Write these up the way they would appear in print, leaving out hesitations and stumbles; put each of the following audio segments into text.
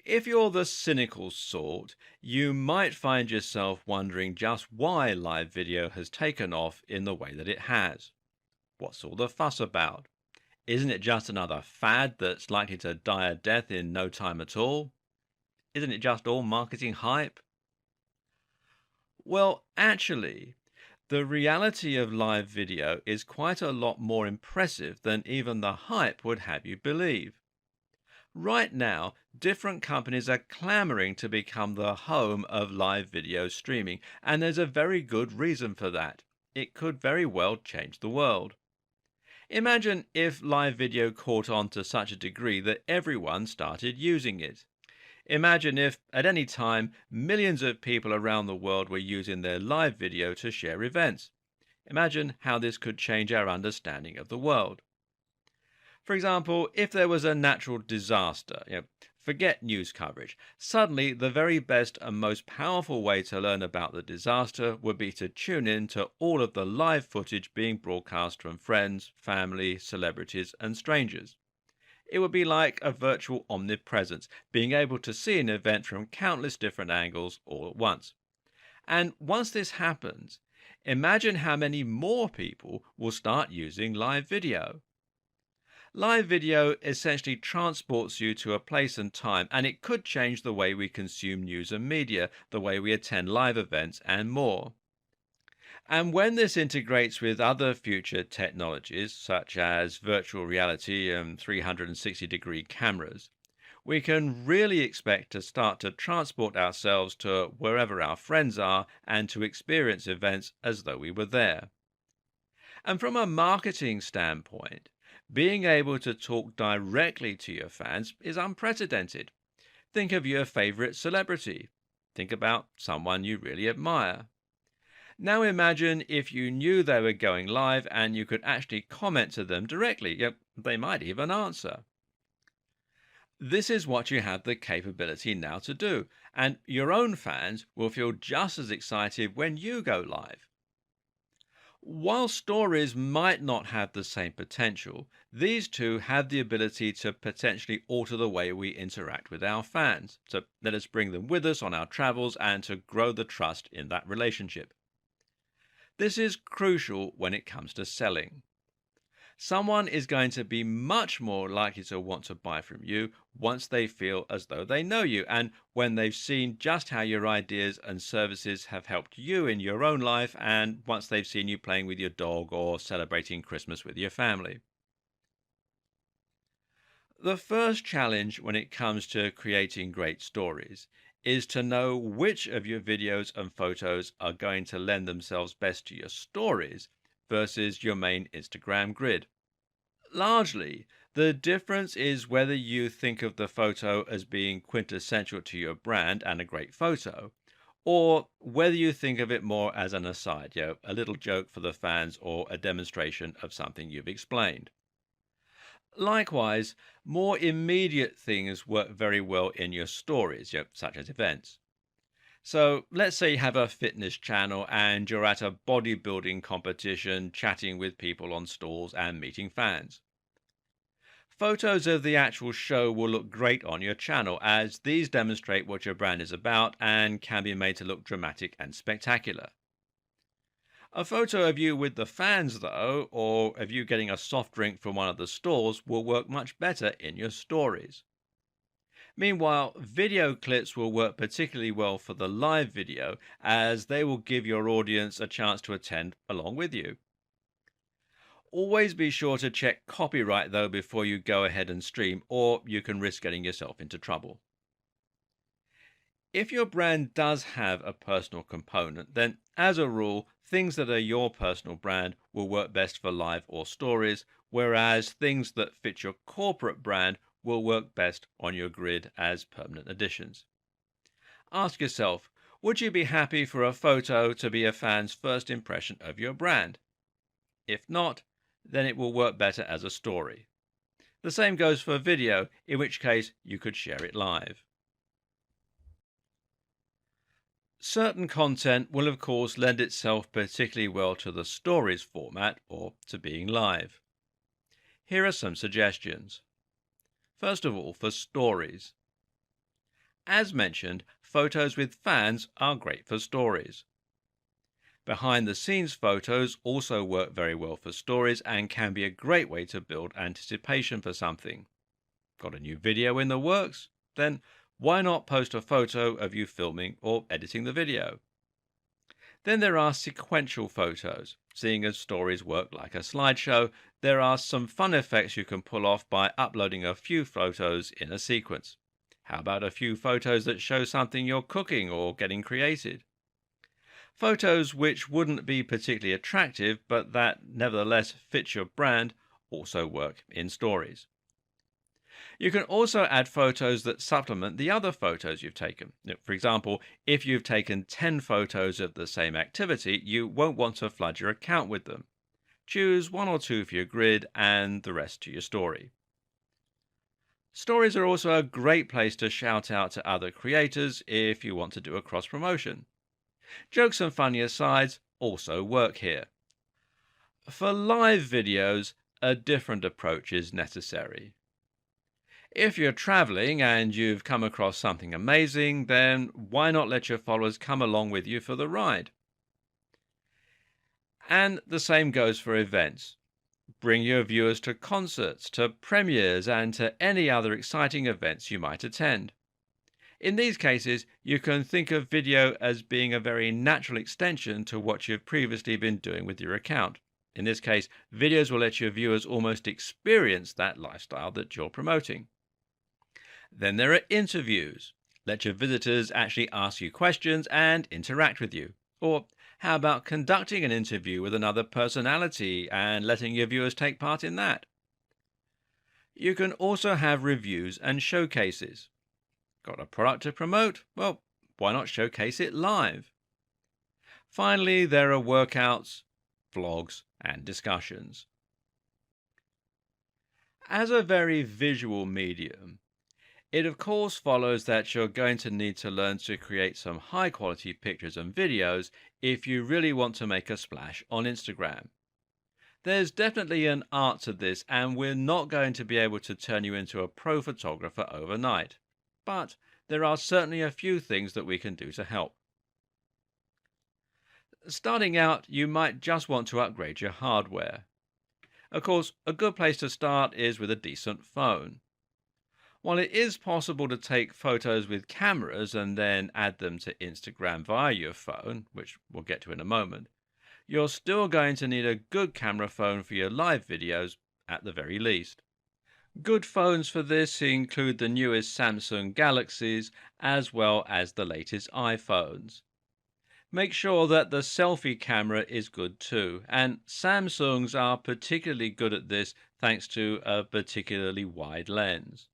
If you're the cynical sort, you might find yourself wondering just why live video has taken off in the way that it has. What's all the fuss about? Isn't it just another fad that's likely to die a death in no time at all? Isn't it just all marketing hype? Well, actually, the reality of live video is quite a lot more impressive than even the hype would have you believe. Right now, different companies are clamoring to become the home of live video streaming, and there's a very good reason for that. It could very well change the world. Imagine if live video caught on to such a degree that everyone started using it. Imagine if, at any time, millions of people around the world were using their live video to share events. Imagine how this could change our understanding of the world. For example, if there was a natural disaster, forget news coverage. Suddenly, the very best and most powerful way to learn about the disaster would be to tune in to all of the live footage being broadcast from friends, family, celebrities, and strangers. It would be like a virtual omnipresence, being able to see an event from countless different angles all at once. And once this happens, imagine how many more people will start using live video. Live video essentially transports you to a place and time, and it could change the way we consume news and media, the way we attend live events, and more. And when this integrates with other future technologies, such as virtual reality and 360-degree cameras, we can really expect to start to transport ourselves to wherever our friends are and to experience events as though we were there. And from a marketing standpoint, being able to talk directly to your fans is unprecedented. Think of your favorite celebrity. Think about someone you really admire. Now imagine if you knew they were going live and you could actually comment to them directly. Yep, they might even answer. This is what you have the capability now to do, and your own fans will feel just as excited when you go live. While stories might not have the same potential, these two have the ability to potentially alter the way we interact with our fans. So let us bring them with us on our travels and to grow the trust in that relationship. This is crucial when it comes to selling. Someone is going to be much more likely to want to buy from you once they feel as though they know you and when they've seen just how your ideas and services have helped you in your own life and once they've seen you playing with your dog or celebrating Christmas with your family. The first challenge when it comes to creating great stories is to know which of your videos and photos are going to lend themselves best to your stories versus your main Instagram grid. Largely, the difference is whether you think of the photo as being quintessential to your brand and a great photo, or whether you think of it more as an aside, a little joke for the fans or a demonstration of something you've explained. Likewise, more immediate things work very well in your stories, such as events. So let's say you have a fitness channel and you're at a bodybuilding competition, chatting with people on stalls and meeting fans. Photos of the actual show will look great on your channel as these demonstrate what your brand is about and can be made to look dramatic and spectacular. A photo of you with the fans, though, or of you getting a soft drink from one of the stalls will work much better in your stories. Meanwhile, video clips will work particularly well for the live video as they will give your audience a chance to attend along with you. Always be sure to check copyright though before you go ahead and stream, or you can risk getting yourself into trouble. If your brand does have a personal component, then as a rule, things that are your personal brand will work best for live or stories, whereas things that fit your corporate brand will work best on your grid as permanent additions. Ask yourself, would you be happy for a photo to be a fan's first impression of your brand? If not, then it will work better as a story. The same goes for video, in which case you could share it live. Certain content will of course lend itself particularly well to the stories format or to being live. Here are some suggestions. First of all, for stories. As mentioned, photos with fans are great for stories. Behind the scenes photos also work very well for stories and can be a great way to build anticipation for something. Got a new video in the works? Then why not post a photo of you filming or editing the video? Then there are sequential photos. Seeing as stories work like a slideshow, there are some fun effects you can pull off by uploading a few photos in a sequence. How about a few photos that show something you're cooking or getting created? Photos which wouldn't be particularly attractive but that nevertheless fit your brand also work in stories. You can also add photos that supplement the other photos you've taken. For example, if you've taken 10 photos of the same activity, you won't want to flood your account with them. Choose one or two for your grid and the rest to your story. Stories are also a great place to shout out to other creators if you want to do a cross promotion. Jokes and funny asides also work here. For live videos, a different approach is necessary. If you're traveling and you've come across something amazing, then why not let your followers come along with you for the ride? And the same goes for events. Bring your viewers to concerts, to premieres, and to any other exciting events you might attend. In these cases, you can think of video as being a very natural extension to what you've previously been doing with your account. In this case, videos will let your viewers almost experience that lifestyle that you're promoting. Then there are interviews. Let your visitors actually ask you questions and interact with you. Or how about conducting an interview with another personality and letting your viewers take part in that? You can also have reviews and showcases. Got a product to promote? Well, why not showcase it live? Finally, there are workouts, vlogs, and discussions. As a very visual medium, it of course follows that you're going to need to learn to create some high quality pictures and videos if you really want to make a splash on Instagram. There's definitely an art to this, and we're not going to be able to turn you into a pro photographer overnight. But there are certainly a few things that we can do to help. Starting out, you might just want to upgrade your hardware. Of course, a good place to start is with a decent phone. While it is possible to take photos with cameras and then add them to Instagram via your phone, which we'll get to in a moment, you're still going to need a good camera phone for your live videos at the very least. Good phones for this include the newest Samsung Galaxies as well as the latest iPhones. Make sure that the selfie camera is good too, and Samsungs are particularly good at this thanks to a particularly wide lens.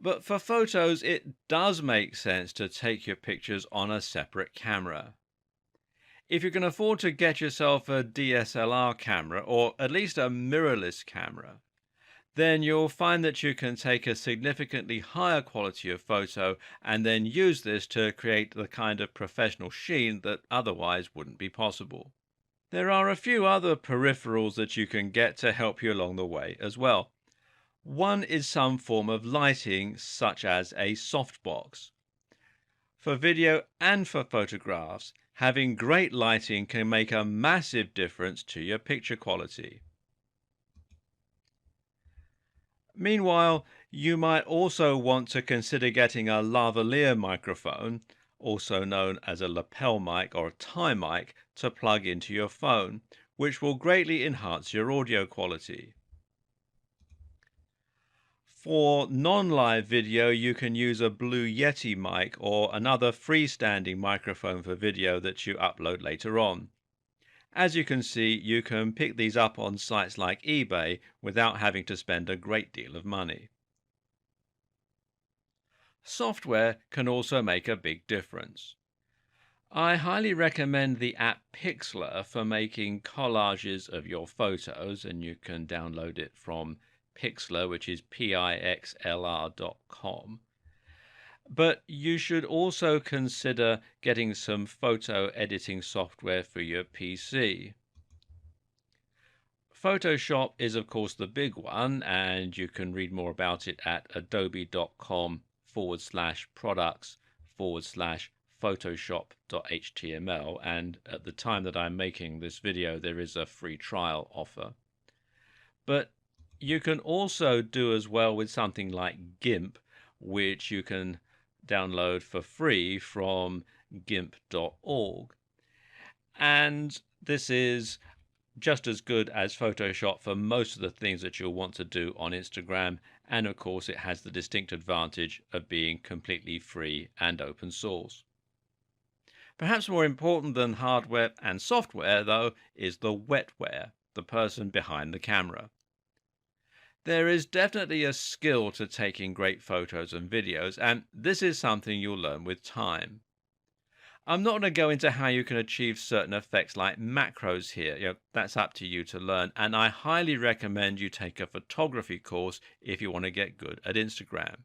But for photos, it does make sense to take your pictures on a separate camera. If you can afford to get yourself a DSLR camera, or at least a mirrorless camera, then you'll find that you can take a significantly higher quality of photo and then use this to create the kind of professional sheen that otherwise wouldn't be possible. There are a few other peripherals that you can get to help you along the way as well. One is some form of lighting, such as a softbox. For video and for photographs, having great lighting can make a massive difference to your picture quality. Meanwhile, you might also want to consider getting a lavalier microphone, also known as a lapel mic or a tie mic, to plug into your phone, which will greatly enhance your audio quality. For non-live video, you can use a Blue Yeti mic or another freestanding microphone for video that you upload later on. As you can see, you can pick these up on sites like eBay without having to spend a great deal of money. Software can also make a big difference. I highly recommend the app Pixlr for making collages of your photos, and you can download it from Pixlr, which is pixlr.com. But you should also consider getting some photo editing software for your PC. Photoshop is, of course, the big one, and you can read more about it at adobe.com products photoshop.html, and at the time that I'm making this video there is a free trial offer. But you can also do as well with something like GIMP, which you can download for free from gimp.org. And this is just as good as Photoshop for most of the things that you'll want to do on Instagram. And of course, it has the distinct advantage of being completely free and open source. Perhaps more important than hardware and software, though, is the wetware, the person behind the camera. There is definitely a skill to taking great photos and videos, and this is something you'll learn with time. I'm not going to go into how you can achieve certain effects like macros here. That's up to you to learn, and I highly recommend you take a photography course if you want to get good at Instagram.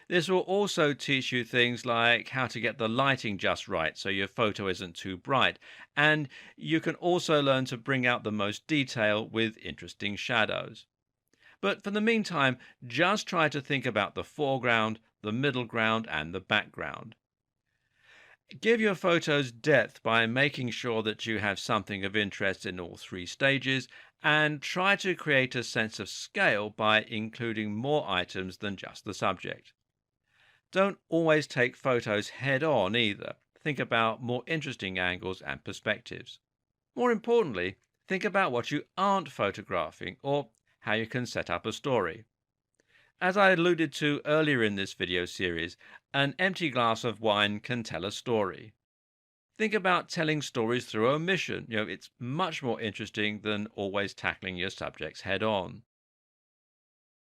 This will also teach you things like how to get the lighting just right so your photo isn't too bright, and you can also learn to bring out the most detail with interesting shadows. But for the meantime, just try to think about the foreground, the middle ground, and the background. Give your photos depth by making sure that you have something of interest in all three stages, and try to create a sense of scale by including more items than just the subject. Don't always take photos head on either. Think about more interesting angles and perspectives. More importantly, think about what you aren't photographing or how you can set up a story. As I alluded to earlier in this video series, an empty glass of wine can tell a story. Think about telling stories through omission. It's much more interesting than always tackling your subjects head on.